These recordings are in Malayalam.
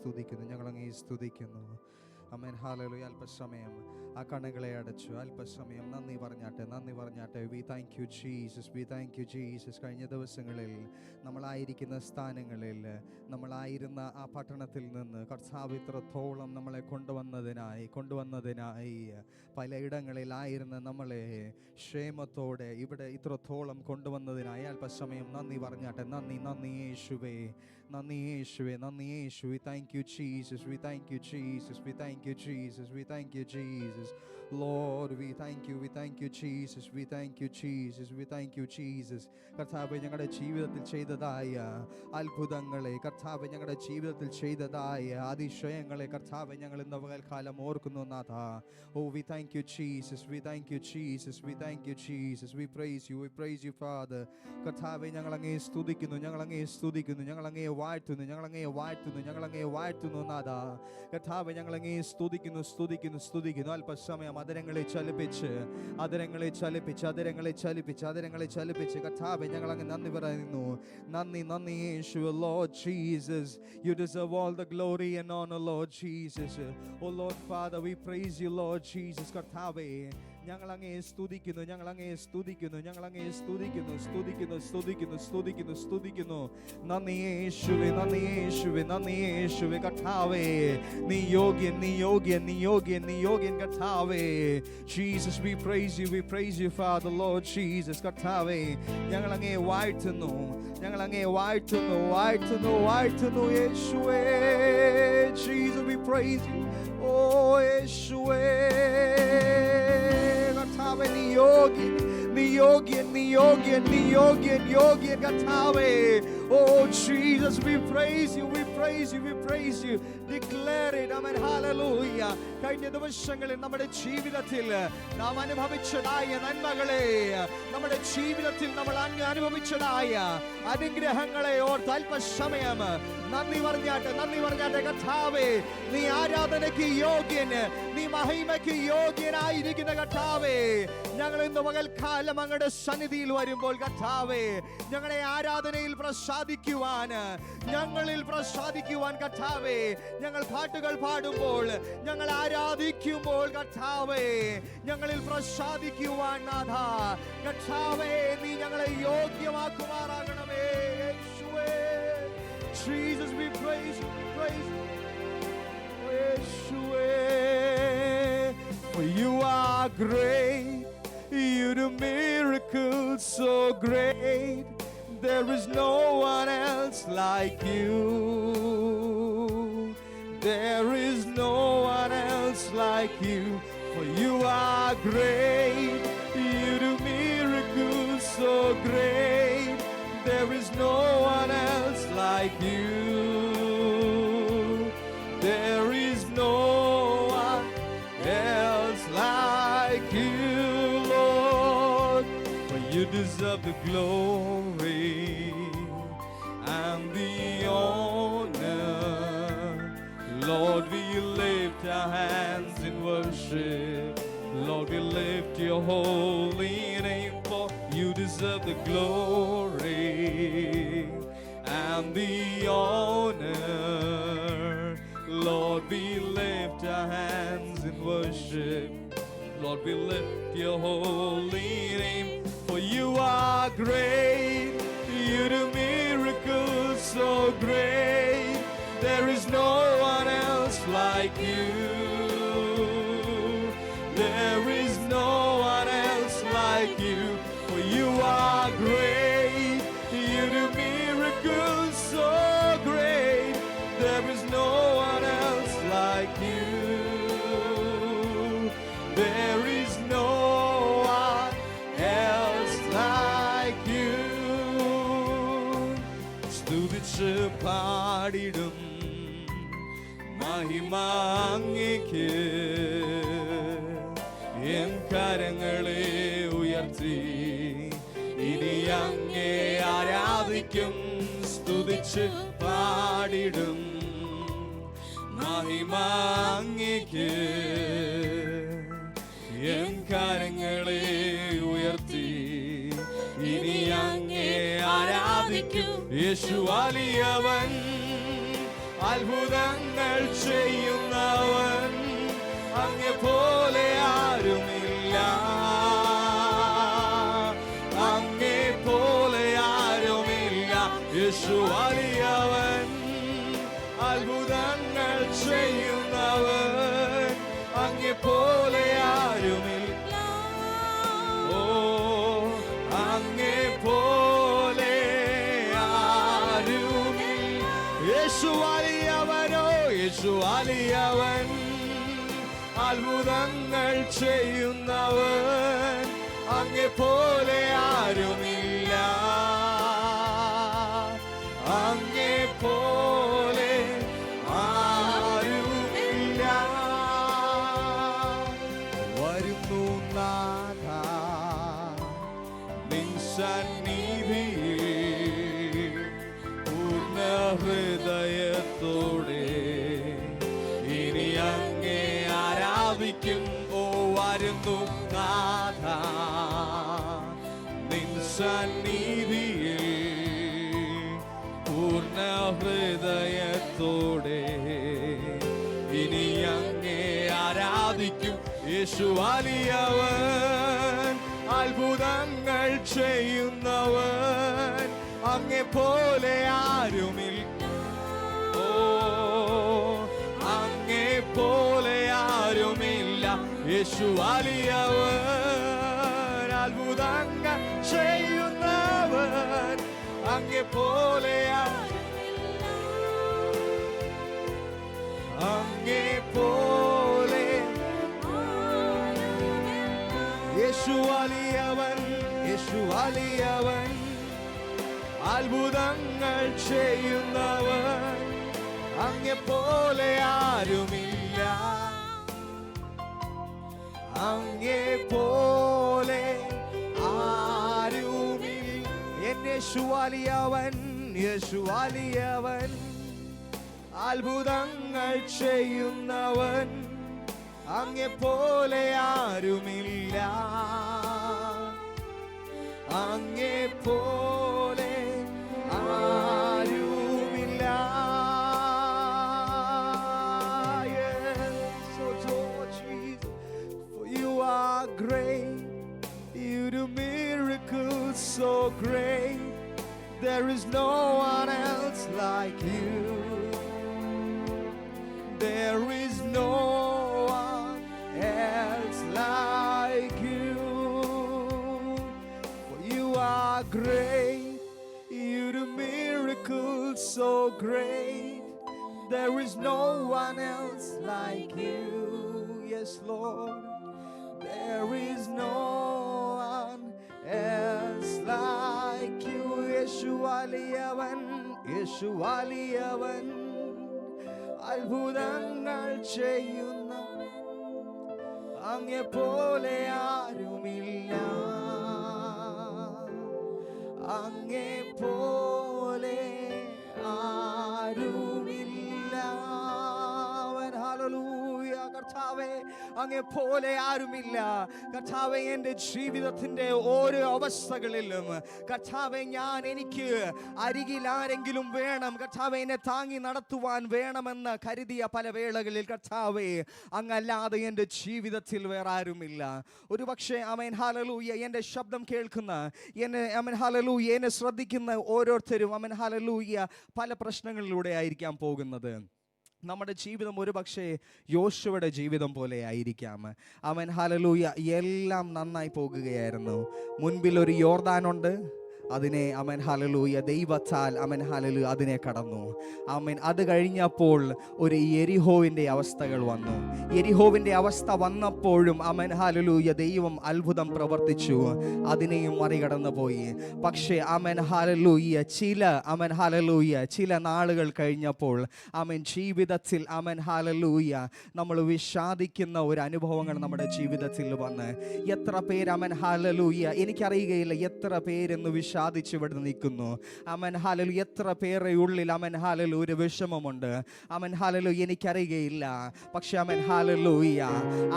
സ്തുതിക്കുന്നു, ഞങ്ങളങ്ങേ സ്തുതിക്കുന്നു. ആമേൻ. ഹല്ലേലൂയ. അല്പസമയം ആ കണ്ണുകളെ അടച്ചു അല്പസമയം നന്ദി പറഞ്ഞാട്ടെ. V thank you Jesus. കഴിഞ്ഞ ദിവസങ്ങളിൽ നമ്മളായിരിക്കുന്ന സ്ഥാനങ്ങളിൽ, നമ്മളായിരുന്ന ആ പട്ടണത്തിൽ നിന്ന് കർത്താവ് ഇത്രത്തോളം നമ്മളെ കൊണ്ടുവന്നതിനായി പലയിടങ്ങളിലായിരുന്ന നമ്മളെ ക്ഷേമത്തോടെ ഇവിടെ ഇത്രത്തോളം കൊണ്ടുവന്നതിനായി അല്പസമയം നന്ദി പറഞ്ഞാട്ടെ. നന്ദി യേശുവേ. Thank you Jesus. We thank you Jesus. Lord, we thank you Jesus. കർത്താവേ, ഞങ്ങളുടെ ജീവിതത്തിൽ ചെയ്തതായ അത്ഭുതങ്ങളെ, കർത്താവേ, ഞങ്ങളുടെ ജീവിതത്തിൽ ചെയ്തതായ അതിശയങ്ങളെ കർത്താവേ, ഞങ്ങൾ ഇന്ന് പകൽക്കാലം ഓർക്കുന്നു നാഥ. We thank you Jesus. We praise you Father. കർത്താവേ, ഞങ്ങൾ അങ്ങയെ സ്തുതിക്കുന്നു, ഞങ്ങൾ അങ്ങയെ വാഴ്ത്തുന്നു നാഥ. കർത്താവേ, ഞങ്ങൾ അങ്ങയെ സ്തുതിക്കുന്നു. അല്പസമയം അതരങ്ങളെ ചലിപ്പിച്ച് കർത്താവേ, ഞങ്ങൾ അങ്ങ് നന്ദി പറയുന്നു. നന്ദി യേശുവേ. Lord Jesus, you deserve all the glory and honor, Lord Jesus. Oh Lord Father, we praise you, Lord Jesus. കർത്താവേ, ഞങ്ങൾ അങ്ങയെ സ്തുതിക്കുന്നു. നന്ദി യേശുവേ. കർത്താവേ, നീ യോഗ്യൻ കർത്താവേ. Jesus, we praise you Father, Lord Jesus. കർത്താവേ, ഞങ്ങൾ അങ്ങയെ വാഴ്ത്തുന്നു യേശുവേ. Jesus, we praise you. Oh യേശുവേ, കർത്താവേ, നീ യോഗ്യൻ കർത്താവേ. Oh Jesus, we praise you. Declare it. Amen. Hallelujah. കഴിഞ്ഞ ദിവസങ്ങളിൽ നമ്മുടെ ജീവിതത്തിൽ നാം അനുഭവിച്ചതായ നന്മകളെ, നമ്മുടെ ജീവിതത്തിൽ നമ്മൾ അനുഭവിച്ചതായ അനുഗ്രഹങ്ങളെ ഓർത്ത് അല്പസമയം നന്ദി പറഞ്ഞാട്ടെ. കർത്താവേ, നീ ആരാധനയ്ക്ക് യോഗ്യൻ, നീ മഹിമയ്ക്ക് യോഗ്യനായിരിക്കുന്ന കർത്താവേ. ഞങ്ങൾ ഇന്ന് പകൽക്കാലം അങ്ങയുടെ സന്നിധിയിൽ വരുമ്പോൾ കർത്താവേ, ഞങ്ങളുടെ ആരാധനയിൽ ഞങ്ങളിൽ പ്രസാദിക്കുവാൻ കർത്താവേ, ഞങ്ങൾ പാട്ടുകൾ പാടുമ്പോൾ, ഞങ്ങൾ ആരാധിക്കുമ്പോൾ കർത്താവേ, ഞങ്ങളിൽ പ്രസാദിക്കുവാൻ നാഥ കർത്താവേ, നീ ഞങ്ങളെ യോഗ്യമാക്കുമാറാകണമേ യേശുവേ. Jesus, we praise you. യേശുവേ, for you are great, you do miracles so great. There is no one else like you. There is no one else like you. For you are great, you do miracles so great. There is no one else like you. There is no one else like you, Lord. For you deserve the glory and the honor. Lord, we lift our hands in worship. Lord, we lift your holy name, for you deserve the glory and the honor. Lord, we lift our hands in worship. Lord, we lift your holy name, for you are great, you do miracles so great. There is no one else like you. There is no one else like you. For you are great, you do miracles so great. There is no one else like you. There is no one else like you. സ്തുതിച്ച് പാടിടും മഹിമാങ്ങയ്ക്ക്, എൻ കരങ്ങളെ ഉയർത്തി ഇനി അങ്ങേ ആരാധിക്കും. സ്തുതിച്ച് പാടിടും മഹിമാങ്ങയ്ക്ക്, എൻ കരങ്ങളെ ഉയർത്തി ഇനി അങ്ങേ ആരാധിക്കും. യേശു വലിയവൻ, അത്ഭുതങ്ങൾ ചെയ്യുന്നവൻ അങ്ങേ പോലെ ആരുമില്ല, അങ്ങേ പോലെ ആരുമില്ല. യേശു വലിയവൻ, അത്ഭുതങ്ങൾ ചെയ്യുന്നവൻ അങ്ങേ പോലെ ആരുമില്ല. ഓ അങ്ങേ പോലെ ആരുമില്ല. യേശു വലിയവനോ, യേശു വലിയവൻ, അത്ഭുതങ്ങൾ ചെയ്യുന്നവൻ അങ്ങേ പോലെ ആരുമില്ല, അങ്ങേ പോലെ ആരുമില്ല. വരുന്നു നാഥ നിൻ സന്നിധിയിൽ പൂർണ്ണ ഹൃദയത്തോടെ ഇനി അങ്ങേ ആരാധിക്കും. ഓ വരുന്നു നാഥ നിൻ സന്നിധിയിൽ പൂർണ്ണ ഹൃദയത്തോടെ ഇനി അങ്ങേ ആരാധിക്കും. യേശു വലിയവൻ, അത്ഭുതങ്ങൾ ചെയ്യുന്നവൻ അങ്ങേ പോലെ ആരുമില്ല. ഓ അങ്ങേ പോലെ ആരുമില്ല. യേശു വലിയവൻ, അത്ഭുതങ്ങൾ ചെയ്യുന്നവൻ അങ്ങേ പോലെ അങ്ങേ പോലെ. യേശു വലിയവൻ, യേശു വലിയവൻ, അത്ഭുതങ്ങൾ ചെയ്യുന്നവൻ അങ്ങേ പോലെ ആരുമില്ല, അങ്ങേ പോലെ ആരുമില്ല. എൻ യേശു വലിയവൻ, യേശു വലിയവൻ, അത്ഭുതങ്ങൾ ചെയ്യുന്നവൻ അങ്ങേ പോലെ ആരുമില്ല, അങ്ങേ പോലെ ആരുമില്ല. Yes, oh Jesus, for you are great, you do miracles so great, there is no one else like you, there is no one else like you. For you are great, you do miracles so great, there is no one else like you. Yes, Lord, there is no one else like you. Yeshu aliyavan, Yeshu aliyavan, അത്ഭുതങ്ങൾ ചെയ്യുന്ന അങ്ങേ പോലെ ആരുമില്ല, അങ്ങേ പോലെ ആരുമില്ല. ഹല്ലേലൂയ. കർത്താവേ, അങ്ങേ പോലെ ആരുമില്ല. കർത്താവേ, എൻ്റെ ജീവിതത്തിൻ്റെ ഓരോ അവസ്ഥകളിലും കർത്താവേ, എനിക്ക് അരികിൽ ആരെങ്കിലും വേണം, കർത്താവേ എന്നെ താങ്ങി നടത്തുവാൻ വേണമെന്ന് കരുതിയ പല വേളകളിൽ കർത്താവേ, അങ്ങല്ലാതെ എൻ്റെ ജീവിതത്തിൽ വേറെ ആരുമില്ല. ഒരു പക്ഷേ ആമേൻ ഹല്ലേലൂയ, എൻ്റെ ശബ്ദം കേൾക്കുന്ന ആമേൻ ഹല്ലേലൂയ, എന്നെ ശ്രദ്ധിക്കുന്ന ഓരോരുത്തരും ആമേൻ ഹല്ലേലൂയ പല പ്രശ്നങ്ങളിലൂടെ ആയിരിക്കാം പോകുന്നത്. നമ്മുടെ ജീവിതം ഒരു പക്ഷേ യോശുവയുടെ ജീവിതം പോലെ ആയിരിക്കാം. ആമേൻ ഹല്ലേലൂയ, എല്ലാം നന്നായി പോകുകയായിരുന്നു. മുൻപിൽ ഒരു യോർദാനുണ്ട്, അതിനെ ആമേൻ ഹല്ലേലൂയ ദൈവത്താൽ ആമേൻ ഹല്ലേലൂയ അതിനെ കടന്നു. ആമേൻ അത് കഴിഞ്ഞപ്പോൾ ഒരു യെരിഹോവിൻ്റെ അവസ്ഥകൾ വന്നു. യെരിഹോവിൻ്റെ അവസ്ഥ വന്നപ്പോഴും ആമേൻ ഹല്ലേലൂയ ദൈവം അത്ഭുതം പ്രവർത്തിച്ചു, അതിനെയും മറികടന്നു പോയി. പക്ഷേ ആമേൻ ഹല്ലേലൂയ ആമേൻ ഹല്ലേലൂയ ചില നാളുകൾ കഴിഞ്ഞപ്പോൾ ആമേൻ ജീവിതത്തിൽ ആമേൻ ഹല്ലേലൂയ നമ്മൾ വിഷാദിക്കുന്ന ഒരു അനുഭവങ്ങൾ നമ്മുടെ ജീവിതത്തിൽ വന്ന് എത്ര പേര് ആമേൻ ഹല്ലേലൂയ, എനിക്കറിയുകയില്ല എത്ര പേരെന്ന് വിഷാദിച്ച് ഇവിടെ നിൽക്കുന്നു. Amen hallelujah. എത്ര പേരുടെ ഉള്ളിൽ ആമേൻ ഹല്ലേലൂയ ഒരു വിഷമമുണ്ട്. Amen hallelujah. എനിക്കറിയുകയില്ല, പക്ഷെ ആമേൻ ഹല്ലേലൂയ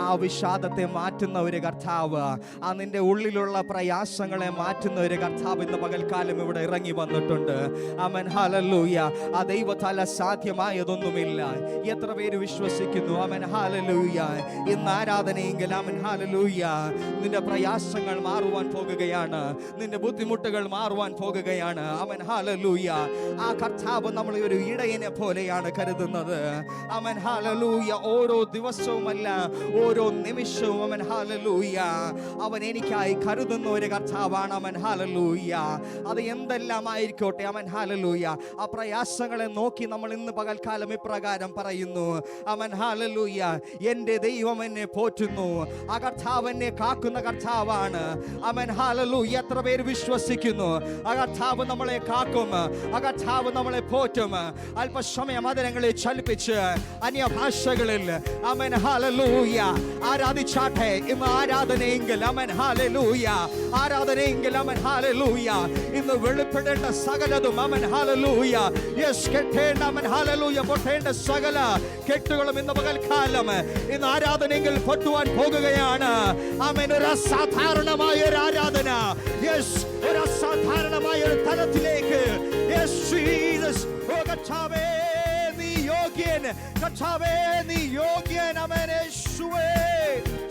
ആ വിഷാദത്തെ മാറ്റുന്ന ഒരു കർത്താവ്, ആ നിന്റെ ഉള്ളിലുള്ള പ്രയാസങ്ങളെ മാറ്റുന്ന ഒരു കർത്താവ് ഇന്ന് പകൽക്കാലം ഇവിടെ ഇറങ്ങി വന്നിട്ടുണ്ട്. Amen hallelujah. ആ ദൈവത്താൽ അസാധ്യമായതൊന്നുമില്ല. എത്ര പേര് വിശ്വസിക്കുന്നു? Amen hallelujah. ഇന്ന് ആരാധനയെങ്കിൽ ആമേൻ ഹല്ലേലൂയ നിന്റെ പ്രയാസങ്ങൾ മാറുവാൻ പോകുകയാണ്, നിന്റെ ബുദ്ധിമുട്ടുകൾ മാറുവാൻ പോകുകയാണ്. Amen hallelujah. ആ കർത്താവ് നമ്മളെ ഒരു ഇടയനെ പോലെയാണ് കരുതുന്നത്. Amen hallelujah. ഓരോ ദിവസവുമല്ല, ഓരോ നിമിഷവും ആമേൻ ഹല്ലേലൂയ അവൻ എനിക്കായി കരുതുന്ന ഒരു കർത്താവാണ്. Amen hallelujah. അത് എന്തെല്ലാം ആയിരിക്കട്ടെ, ആമേൻ ഹല്ലേലൂയ, ആ പ്രയാസങ്ങളെ നോക്കി നമ്മൾ ഇന്ന് പകൽക്കാലം ഇപ്രകാരം പറയുന്നു, ആമേൻ ഹല്ലേലൂയ, എൻ്റെ ദൈവം എന്നെ പോറ്റുന്നു. ആ കർത്താവ് എന്നെ കാക്കുന്ന കർത്താവാണ്. Amen hallelujah. എത്ര പേര് വിശ്വസിക്കുന്നു? ആ കർത്താവ് നമ്മളെ കാക്കും, ആ കർത്താവ് നമ്മളെ പോറ്റും. അല്പസമയം അതിരങ്ങളെ ചലിപ്പിച്ച് അന്യഭാഷകളിൽ ആമേൻ ഹല്ലേലൂയ ആരാധിച്ചാട്ടെ. ഇന്ന് ആരാധനയെങ്കിൽ ആമേൻ ഹല്ലേലൂയ, ആരാധനയെങ്കിൽ ആമേൻ ഹല്ലേലൂയ ഇന്ന് വെളിപ്പെടേണ്ട സകലതും ആമേൻ ഹല്ലേലൂയ, യെസ്, കെട്ടേണ്ട ആമേൻ ഹല്ലേലൂയ പൊട്ടേണ്ട സകല കെട്ടുകളും ഇന്ന് പകൽക്കാലം ഇന്ന് ആരാധനയെങ്കിൽ പൊട്ടുവാൻ പോകുകയാണ്. ആമേൻ. ഒരു അസാധാരണമായ ഒരു ആരാധന, യെസ്, ഒരു അസാധാരണമായ ഒരു തലത്തിലേക്ക്, യെസ് ജീസസ്. ഓ കർത്താവേ നീ യോഗ്യൻ, കർത്താവേ നീ യോഗ്യൻ. ആമേൻ യേശുവേ.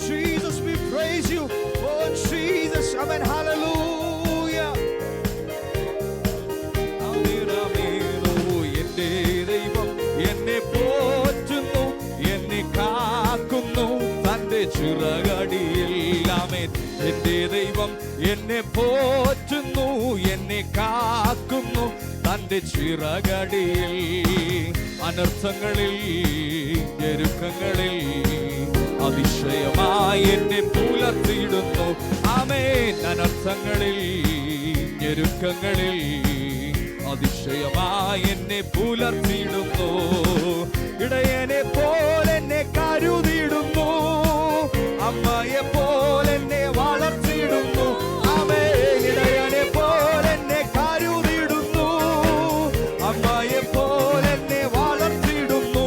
Jesus we praise you. Oh Jesus. Amen hallelujah. ആമേൻ ആമേൻ. ഓ എൻ്റെ ദൈവം എന്നെ പോറ്റുന്നു, എന്നെ കാക്കുന്നു തന്റെ ചിറകടിയിൽ. ആമേൻ. എൻ്റെ ദൈവം എന്നെ പോറ്റുന്നു, എന്നെ കാക്കുന്നു തന്റെ ചിറകടിയിൽ. അനർത്ഥങ്ങളിൽ ഞെരുക്കങ്ങളിൽ അതിശയമായി എന്നെ പുലർത്തിയിടുന്നു. ആമേൻ. അനർത്ഥങ്ങളിൽ ഞെരുക്കങ്ങളിൽ അതിശയമായി എന്നെ പുലർത്തിയിടുന്നു. ഇടയനെ പോലെ എന്നെ കരുതിയിടുന്നു, അമ്മയെ പോലെ എന്നെ വളർത്തിയിടുന്നു. ആമേൻ. ഇടയനെ പോലെ എന്നെ കരുതിയിടുന്നു, അമ്മയെ പോലെ എന്നെ വളർത്തിയിടുന്നു.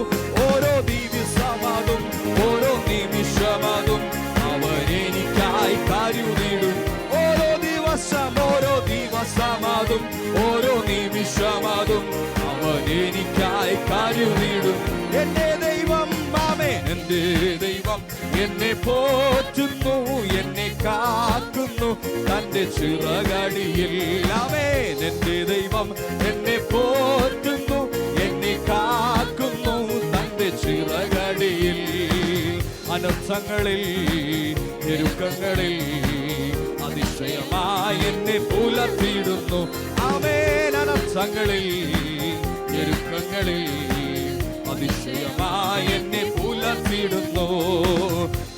ഓരോ ദിവസമാകും, ഓരോ നിമിഷമാകും അവൻ എനിക്കായി കരുതിയിടും. ഓരോ ദിവസം, ഓരോ ദിവസമാകും, ഓരോ നിമിഷമാകും അവൻ എനിക്കായി കരുതിയിടും. എന്റെ ദൈവം, ആമേൻ, എന്റെ ദൈവം എന്നെ പോറ്റുന്നു, എന്നെ കാക്കുന്നു തന്റെ ചിറകടിയിൽ. ആമേൻ. എന്റെ ദൈവം എന്നെ പോറ്റുന്നു, എന്നെ കാക്കുന്നു തന്റെ ചിറകടിയിൽ. അനർത്ഥങ്ങളിൽ ഞെരുക്കങ്ങളിൽ അതിശയമായി എന്നെ പുലർത്തിയിടുന്നു. ആമേൻ. അനർത്ഥങ്ങളിൽ ഞെരുക്കങ്ങളിൽ അതിശയമായി എന്നെ പുലർത്തിയിടുന്നു.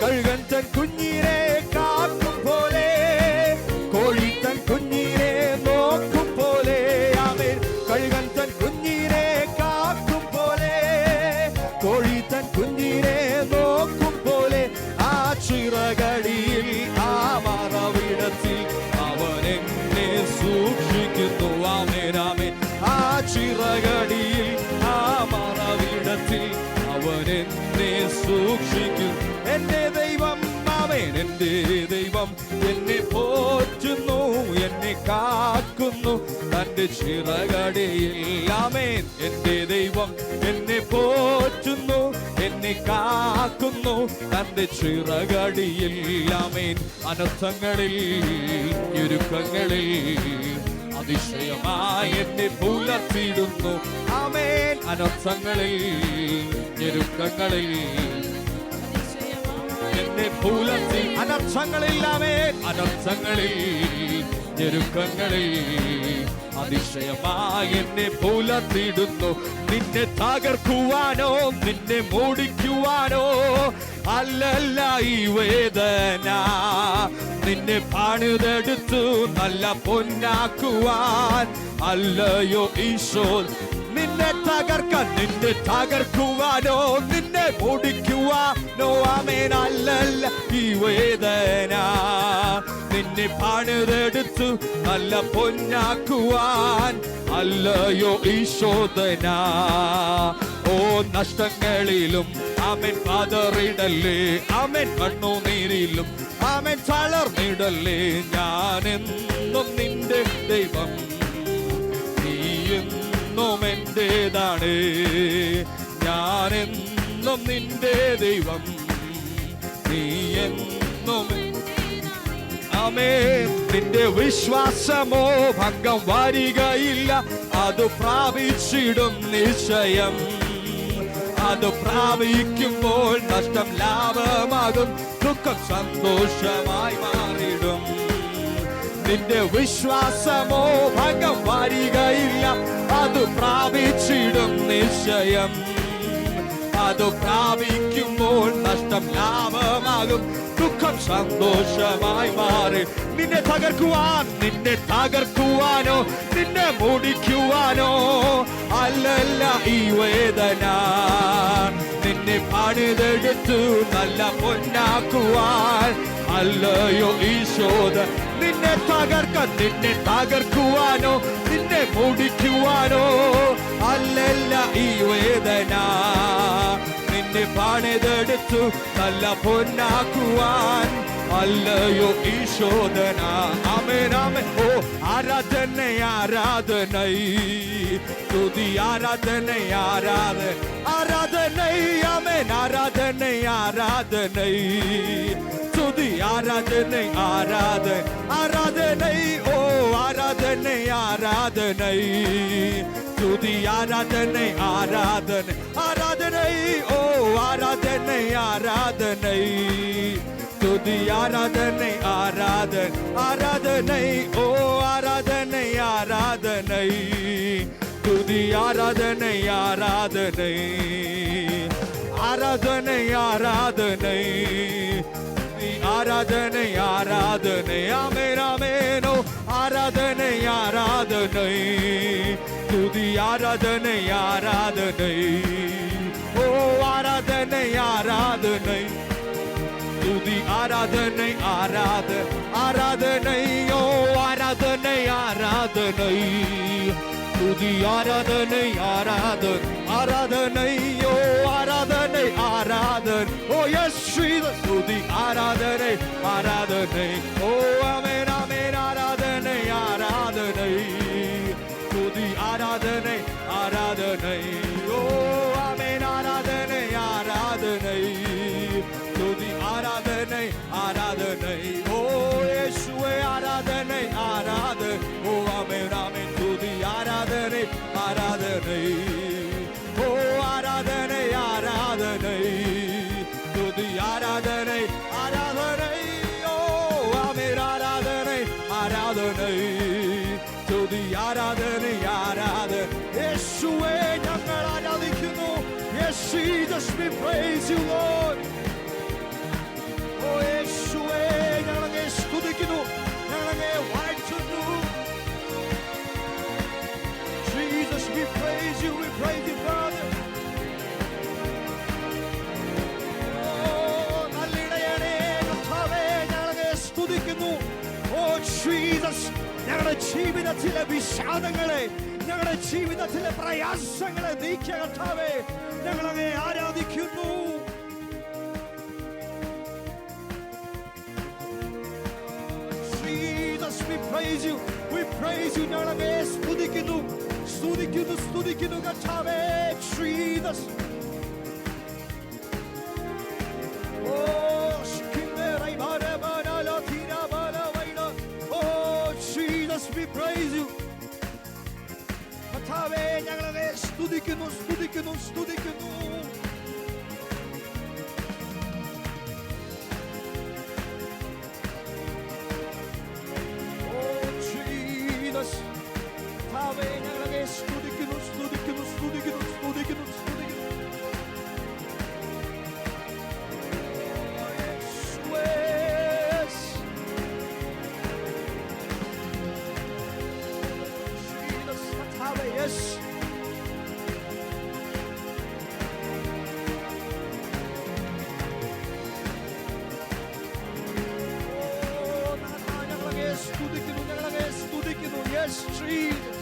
കഴുകൻ തൻ കുഞ്ഞിനെ കാക്കും പോലെ, കോഴി തൻ കുഞ്ഞിനെ നോക്കും പോലെ. ആമേൻ. കഴുകൻ തൻ കുഞ്ഞിനെ കാക്കും പോലെ, കോഴി തൻ കുഞ്ഞിനെ നോക്കും പോലെ. ആ ചിറകടിയിൽ, ആ മറവിടത്തിൽ അവൻ എന്നെ സൂക്ഷിക്കുന്നു. ആമേൻ ആമേൻ. ആ ചിറകടിയിൽ, ആ മറവിടത്തിൽ അവൻ എന്നെ സൂക്ഷിക്കുന്നു. എന്റെ ദൈവം, ആമേൻ, എന്റെ ദൈവം എന്നെ പോറ്റുന്നു, എന്നെ കാക്കുന്നു തന്റെ ചിറകടിയിൽ. ആമേൻ. എന്റെ ദൈവം എന്നെ പോറ്റുന്നു, എന്നെ കാക്കുന്നു തന്റെ ചിറകടിയിൽ. ആമേൻ. അനർത്ഥങ്ങളിൽ ഞെരുക്കങ്ങളിൽ അതിശയമായി എന്നെ പുലർത്തിയിടുന്നു. ആമേൻ. അനർത്ഥങ്ങളിൽ ഞെരുക്കങ്ങളിൽ എന്നെ പുലർത്തി. അനർത്ഥങ്ങളിൽ, ആമേൻ, അനർത്ഥങ്ങളിൽ ഞെരുക്കങ്ങളിൽ അതിശയമായി എന്നെ പുലർത്തിയിടുന്നു. നിന്നെ തകർക്കുവാനോ നിന്നെ മൂടിക്കുവാനോ അല്ലല്ല ഈ വേദന, നിന്നെ പണിതെടുത്തു നല്ല പൊന്നാക്കുവാൻ അല്ലയോ ഈശോ നിന്നെ തകർക്കാൻ, നിന്നെ തകർക്കുവാനോ നിന്നെ ഓടിക്കുവാനോ ആമേൻ അല്ലല്ല ഈ വേദന. നിന്നെ പണിതെടുത്തു നല്ല പൊന്നാക്കുവാൻ അല്ലയോ ഈ ശോധന. ഓ നഷ്ടങ്ങളിലും ആമേൻ പതറിടല്ലേ, ആമേൻ കണ്ണുനീരിലും ആമേൻ തളർന്നിടല്ലേ. ഞാനെന്നും നിന്റെ ദൈവം, നീയെന്നും എന്റേതാണ്. ഞാനെന്നും നിന്റെ ദൈവം, നീയെന്നും. ആമേൻ. നിന്റെ വിശ്വാസമോ ഭംഗം വരികയില്ല, അത് പ്രാപിച്ചിടും നിശ്ചയം. അത് പ്രാപിക്കുമ്പോൾ നഷ്ടം ലാഭമാകും, ദുഃഖം സന്തോഷമായി മാറിടും. നിന്റെ വിശ്വാസമോ ഭംഗം വരികയില്ല, അത് പ്രാപിച്ചിടും നിശ്ചയം. അത് പ്രാപിക്കുമ്പോൾ നഷ്ടം ലാഭമാകും, ദുഃഖം സന്തോഷമായി മാറി. നിന്നെ തകർക്കുവാനോ നിന്നെ മുടിക്കുവാനോ അല്ലല്ല ഈ വേദന. നിന്നെ പണിതെടുത്തു നല്ല പൊന്നാക്കുവാൻ അല്ലയോ ഈ ശോധന. നിന്നെ തകർക്കുവാനോ നിന്നെ മുടിക്കുവാനോ അല്ലല്ല ഈ വേദന. നിന്നെ പണിതെടുത്തു നല്ല പൊന്നാക്കുവാൻ അല്ലയോ ഈ ശോധന. ആമേൻ ആമേൻ. ഓ ആരാധനൈ സ്തുതി ആരാധനൈ ആരാധനൈ ആമേൻ ആരാധനൈ സ്തുതി ആരാധനൈ ആരാധനൈ. ഓ ആരാധനൈ സ്തുതി ആരാധനൈ ആരാധനൈ. ഓ ആരാധനൈ സ്തുതി ആരാധനൈ ആരാധനൈ. ഓ ആരാധനൈ സ്തുതി ആരാധനൈ ആരാധനൈ ആരാധനൈ. ആമേൻ ആമേൻ. ഓ ആരാധനൈ സ്തുതി ആരാധനൈ ഓ ആരാധനൈ സ്തുതി ആരാധനൈ ആരാധനൈ. ഓ ആരാധനൈ സ്തുതി ആരാധനൈ ആരാധനൈ. ഓ ആരാധനൈ ഓ യേശുവേ സ്തുതി ആരാധനൈ ഓ ആമേൻ ആമേൻ. ആരാധനൈ സ്തുതി ആരാധനൈ ഓ ആമേൻ. ആരാധനൈ സ്തുതി ആരാധനൈ ഓ യേശുവേ ആരാധനൈ ഓ ആമേൻ ആമേൻ. സ്തുതി ആരാധനൈ ഓ ആരാധനൈ സ്തുതി ആരാധനൈ ഓ ആമേൻ. ആരാധനൈ സ്തുതി ആരാധനൈ യേശുവേ ഞങ്ങൾ ആരാധിക്കുന്നു. Jesus, we praise you, Lord. Oh, യേശുവേ ഞങ്ങളെ സ്തുതിക്കുന്നു, ഞങ്ങളെ വാഴ്ത്തുന്നു. Jesus, we praise you, Father. Oh, നല്ലിടയനേ കർത്താവേ ഞങ്ങളെ സ്തുതിക്കുന്നു. Oh, Jesus, ഞങ്ങളുടെ ജീവിതത്തിലെ വിഷാദങ്ങളെ, ഞങ്ങളുടെ ജീവിതത്തിലെ പ്രയാസങ്ങളെ നീക്കിയ കർത്താവേ ഞങ്ങളെ ആരാധിക്കുന്നു. Jesus, we praise you, ഞങ്ങളെ സ്തുതിക്കുന്നു കർത്താവേ. Jesus, oh Jesus, we praise you കർത്താവേ. ഞങ്ങളെ സ്തുതിക്കുന്നു. കർത്താവേ ഞങ്ങളെ സ്തുതിക്കുന്നു. Yes. yes, Jesus.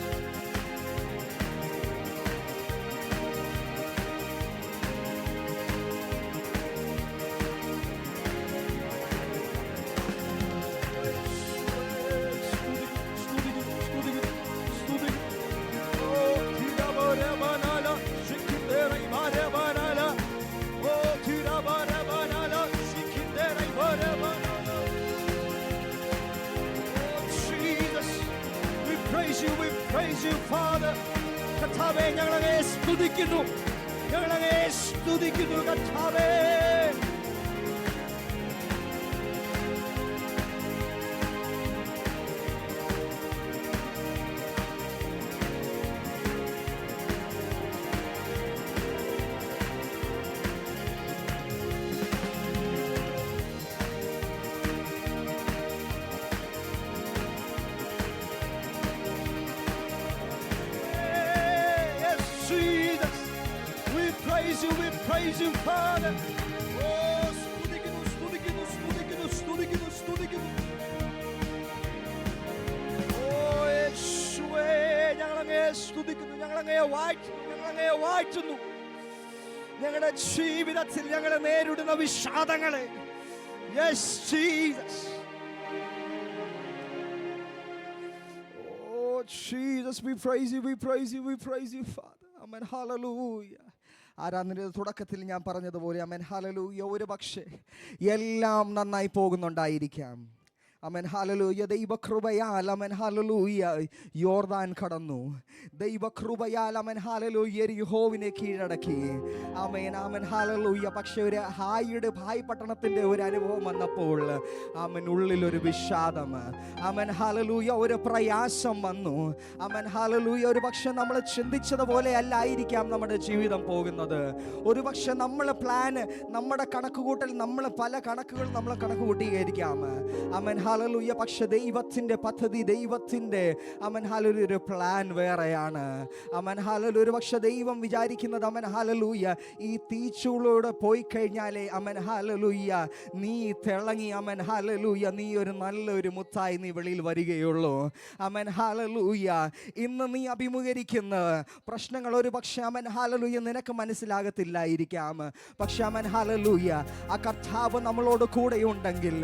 We praise you, Father. കർത്താവേ, ഞങ്ങളെ സ്തുതിക്കുന്നു, ഞങ്ങളെ സ്തുതിക്കുന്നു കർത്താവേ. We praise you, Father. Oh, സ്തുതിക്കുന്നു, സ്തുതിക്കുന്നു, സ്തുതിക്കുന്നു, സ്തുതിക്കുന്നു, സ്തുതിക്കുന്നു. Oh, യേശുവേ, ഞങ്ങളങ്ങയെ സ്തുതിക്കുന്നു, ഞങ്ങളങ്ങയെ വാഴ്ത്തുന്നു. ഞങ്ങളുടെ ജീവിതത്തിൽ ഞങ്ങളെ നേരിടുന്ന വിഷാദങ്ങളെ, yes, Jesus. Oh, Jesus, we praise you, we praise you, we praise you, Father. Amen. Hallelujah. ആരാധനയുടെ തുടക്കത്തിൽ ഞാൻ പറഞ്ഞതുപോലെ ആമേൻ ഹല്ലേലൂയ, ഒരു പക്ഷേ എല്ലാം നന്നായി പോകുന്നുണ്ടായിരിക്കാം. Amen hallelujah. ദൈവകൃപയാൽ ആമേൻ ഹല്ലേലൂയ യോർദാൻ കടന്നു. ദൈവകൃപയാൽ ആമേൻ ഹല്ലേലൂയ യെരിഹോവിനെ കീഴടക്കി. ആമേൻ ആമേൻ ഹല്ലേലൂയ. പക്ഷേ ഒരു ഹായ് പട്ടണത്തിൻ്റെ ഒരു അനുഭവം വന്നപ്പോൾ ആമേൻ ഉള്ളിൽ ഒരു വിഷാദം, ആമേൻ ഹല്ലേലൂയ ഒരു പ്രയാസം വന്നു. ആമേൻ ഹല്ലേലൂയ. ഒരു പക്ഷേ നമ്മൾ ചിന്തിച്ചതുപോലെ അല്ലായിരിക്കാം നമ്മുടെ ജീവിതം പോകുന്നത്. ഒരു പക്ഷേ നമ്മളെ പ്ലാന്, നമ്മുടെ കണക്കുകൂട്ടൽ, നമ്മൾ പല കണക്കുകൾ നമ്മൾ കണക്ക് കൂട്ടിയായിരിക്കാം. Amen hallelujah. പക്ഷേ ദൈവത്തിൻ്റെ പദ്ധതി, ദൈവത്തിൻ്റെ ആമേൻ ഹല്ലേലൂയ ഒരു പ്ലാൻ വേറെയാണ്. ആമേൻ ഹല്ലേലൂയ. ഒരു പക്ഷേ ദൈവം വിചാരിക്കുന്നത് ആമേൻ ഹല്ലേലൂയ ഈ തീച്ചൂളോടെ പോയി കഴിഞ്ഞാലേ ആമേൻ ഹല്ലേലൂയ നീ തിളങ്ങി ആമേൻ ഹല്ലേലൂയ നീ ഒരു നല്ലൊരു മുത്തായി നീ വെളിയിൽ വരികയുള്ളൂ. Amen hallelujah. ഇന്ന് നീ അഭിമുഖീകരിക്കുന്ന പ്രശ്നങ്ങൾ ഒരു പക്ഷേ ആമേൻ ഹല്ലേലൂയ നിനക്ക് മനസ്സിലാകത്തില്ലായിരിക്കാം. പക്ഷേ ആമേൻ ഹല്ലേലൂയ ആ കർത്താവ് നമ്മളോട് കൂടെയുണ്ടെങ്കിൽ,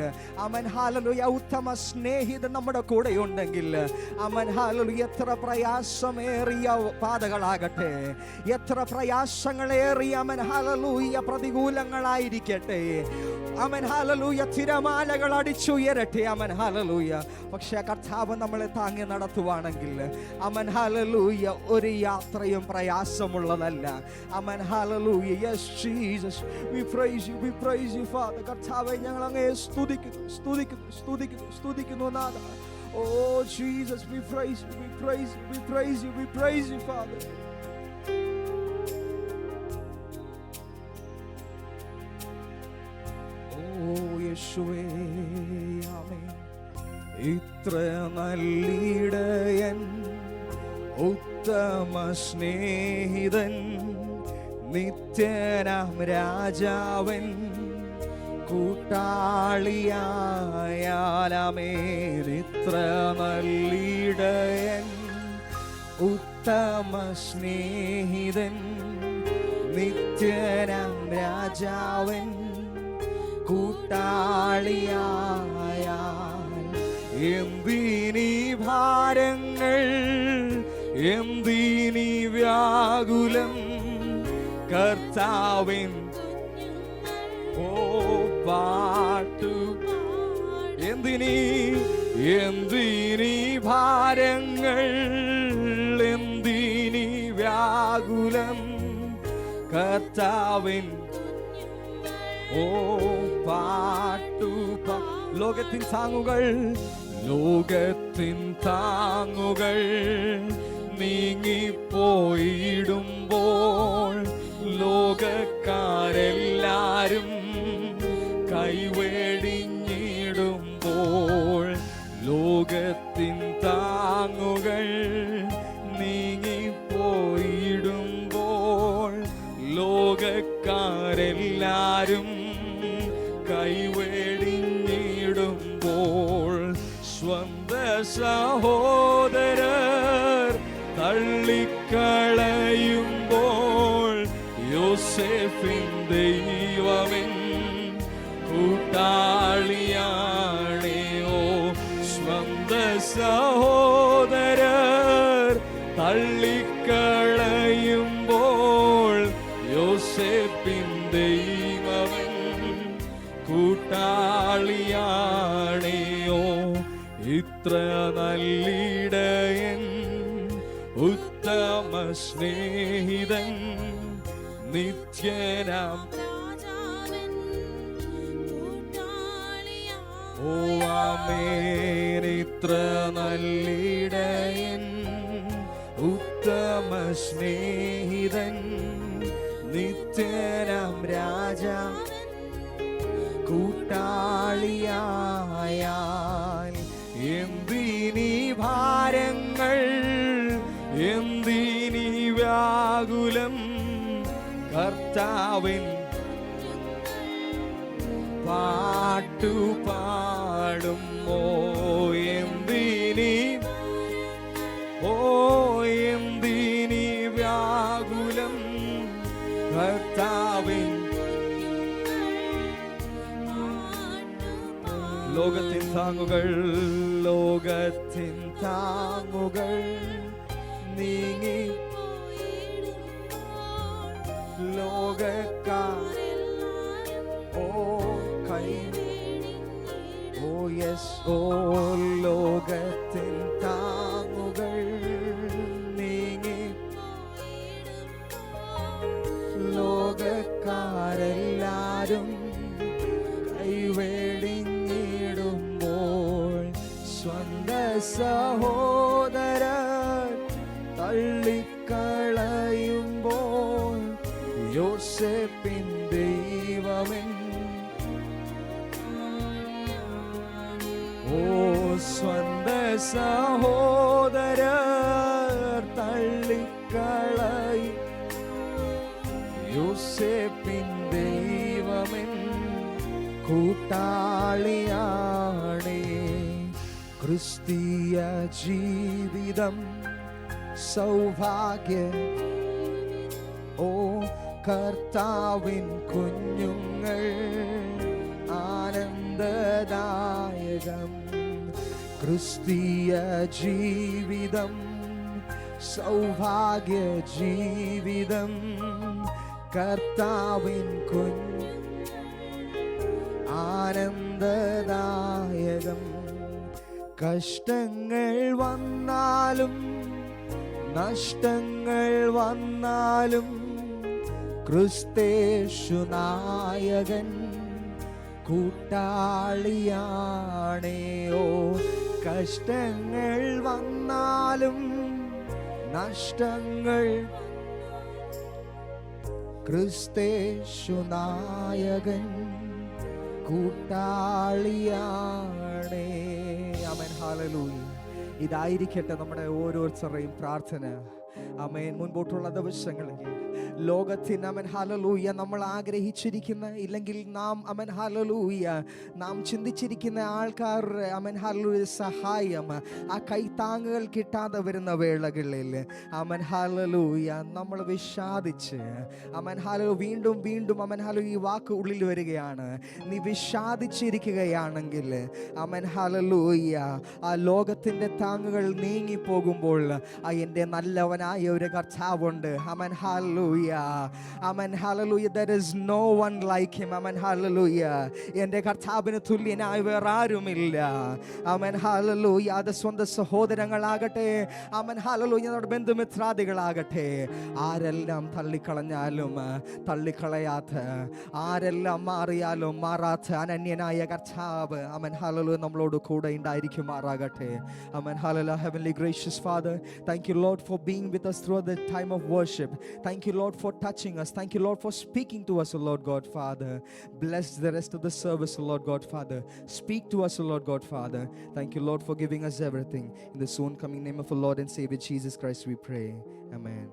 ആമേൻ ഹല്ലേലൂയ ഉത്തമ സ്നേഹിതൻ നമ്മുടെ കൂടെയുണ്ടെങ്കിൽ, ആമേൻ ഹല്ലേലൂയ എത്ര പ്രയാസമേറിയ പാതകളാകട്ടെ, എത്ര പ്രയാസങ്ങളേറിയ ആമേൻ ഹല്ലേലൂയ പ്രതികൂലങ്ങളായിരിക്കട്ടെ, ആമേൻ ഹല്ലേലൂയ തിരമാലകൾ അടിച്ചുയരട്ടെ, ആമേൻ ഹല്ലേലൂയ, പക്ഷേ കർത്താവ് നമ്മളെ താങ്ങി നടത്തുവാണെങ്കിൽ ആമേൻ ഹല്ലേലൂയ ഒരു യാത്രയും പ്രയാസമുള്ളതല്ല. Amen hallelujah. Yes Jesus, we praise you, we praise you, Father. കർത്താവേ, ഞങ്ങൾ അങ്ങയെ സ്തുതിക്കുന്നു നാഥ. Oh Jesus, we praise you, we praise you, we praise you, we praise you, Father. Oh യേശുവേ, ആമേൻ. ഇത്ര നല്ലിടയൻ, ഉത്തമ സ്നേഹിതൻ, നിത്യനാം രാജാവൻ, കൂട്ടാളിയായാലാമേൻ. ഇത്ര നല്ലിടയൻ, ഉത്തമ സ്നേഹിതൻ, നിത്യനാം രാജാവൻ, കൂട്ടാളിയായാൽ എന്തിനീ ഭാരങ്ങൾ, എന്തിനീ വ്യാകുലം, കർത്താവിൻ പാട്ടു. എന്തിനീ ഭാരങ്ങൾ, എന്തിനീ വ്യാകുലം, കർത്താവിൻ പാട്ടു. ലോകത്തിൻ താങ്ങുകൾ നീങ്ങിപ്പോയിടുമ്പോൾ, ലോകക്കാരെല്ലാരും കൈവെടിഞ്ഞിടുമ്പോൾ, ലോകത്തിൻ താങ്ങുകൾ നീങ്ങിപ്പോയിടുമ്പോൾ, ലോകക്കാരെല്ലാരും കൈവെടിഞ്ഞിടുമ്പോൾ, സ്വന്ത സഹോദര തള്ളിക്കളയുമ്പോൾ യോസേഫിൻ ദൈവമെൻ കൂട്ടാളിയാണേ. ഓ സ്വന്ത സഹോദരർ തള്ളിക്കളയുമ്പോൾ യോസേഫിൻ ദൈവമെൻ കൂട്ടാളിയാണേയോ. ഇത്ര നല്ലിടയൻ ഉത്തമ സ്നേഹിതൻ നിത്യനാം ഓ ആമേൻ. ഇത്ര നല്ലിടയൻ ഉത്തമ സ്നേഹിതൻ നിത്യനാം രാജാ കൂട്ടാളിയായാൽ എന്തിനീ ഭാരങ്ങൾ, എന്തിനീ വ്യാകുലം, കർത്താവിൻ പാട്ടുപാടും. ഓ എന്തിനീ എന്തിനീ വ്യാകുലം, കർത്താവിൻ ലോകത്തിൻ താങ്ങുകൾ, ലോകത്തിൻ താങ്ങുകൾ നീങ്ങി ലോകക്കാർ ഓ കൈ ഓ യെസ് ഓ ലോകത്തിൻ താങ്ങുകൾ നീങ്ങി ലോകക്കാരെല്ലാരും കൈവേടിഞ്ഞിടുമ്പോൾ സ്വന്ത സഹോദരൻ തള്ളിക്കളയുമ്പോൾ യോസേഫിൻ ദൈവമെൻ ഓ സ്വന്ത സഹോദരർ തള്ളിക്കളയും യോസേഫിൻ ദൈവമെൻ കൂട്ടാളിയാണേ. ക്രിസ്തീയ ജീവിതം സൗഭാഗ്യ ഓ കർത്താവിൻ കുഞ്ഞുങ്ങൾ ആനന്ദദായകം. ക്രിസ്തീയ ജീവിതം സൗഭാഗ്യ ജീവിതം കർത്താവിൻ കുഞ്ഞ് ആനന്ദദായകം. കഷ്ടങ്ങൾ വന്നാലും നഷ്ടങ്ങൾ വന്നാലും ക്രിസ്തേശു നായകൻ കൂട്ടാളിയാണേയോ. കഷ്ടങ്ങൾ വന്നാലും നഷ്ടങ്ങൾ ക്രിസ്തേശു നായകൻ കൂട്ടാളിയാണേ. Amen hallelujah. ഇതായിരിക്കട്ടെ നമ്മുടെ ഓരോരുത്തരുടെയും പ്രാർത്ഥന. ആമേൻ. മുൻപോട്ടുള്ള ദിവസങ്ങളിൽ ലോകത്തിന് അമൻ ഹല്ലേലൂയ നമ്മൾ ആഗ്രഹിച്ചിരിക്കുന്ന ഇല്ലെങ്കിൽ നാം അമൻ ഹല്ലേലൂയ നാം ചിന്തിച്ചിരിക്കുന്ന ആൾക്കാരുടെ അമൻ ഹല്ലേലൂയ സഹായം ആ കൈത്താങ്ങുകൾ കിട്ടാതെ വരുന്ന വേളകളിൽ അമൻ ഹല്ലേലൂയ നമ്മൾ വിഷാദിച്ച് അമൻ ഹല്ലേലൂയ വീണ്ടും വീണ്ടും അമൻ ഹല്ലേലൂയ ഈ വാക്ക് ഉള്ളിൽ വരികയാണ്. നീ വിഷാദിച്ചിരിക്കുകയാണെങ്കിൽ അമൻ ഹല്ലേലൂയ ആ ലോകത്തിൻ്റെ താങ്ങുകൾ നീങ്ങിപ്പോകുമ്പോൾ ആ എൻ്റെ നല്ലവനായ ഒരു കർത്താവുണ്ട്. Amen hallelujah. Amen hallelujah. There is no one like him. Amen hallelujah. എൻ്റെ കർത്താവിന് തുല്യനായി വേറെ ആരുമില്ല. Amen hallelujah. അത് സ്വന്തം സഹോദരങ്ങളാകട്ടെ, Amen hallelujah, നമ്മുടെ ബന്ധുമിത്രാദികളാകട്ടെ, ആരെല്ലാം തള്ളിക്കളഞ്ഞാലും തള്ളിക്കളയാത്ത, ആരെല്ലാം മാറിയാലും മാറാത്ത അനന്യനായ കർത്താവ് Amen hallelujah നമ്മളോട് കൂടെ ഉണ്ടായിരിക്കുമാറാകട്ടെ. Amen hallelujah. Heavenly gracious Father, thank you Lord for being with us throughout the time of worship. Thank you Lord for touching us. Thank you Lord for speaking to us, O Lord God Father. Bless the rest of the service, O Lord God Father. Speak to us, O Lord God Father. Thank you Lord for giving us everything. In the soon coming name of our Lord and Savior Jesus Christ we pray. Amen.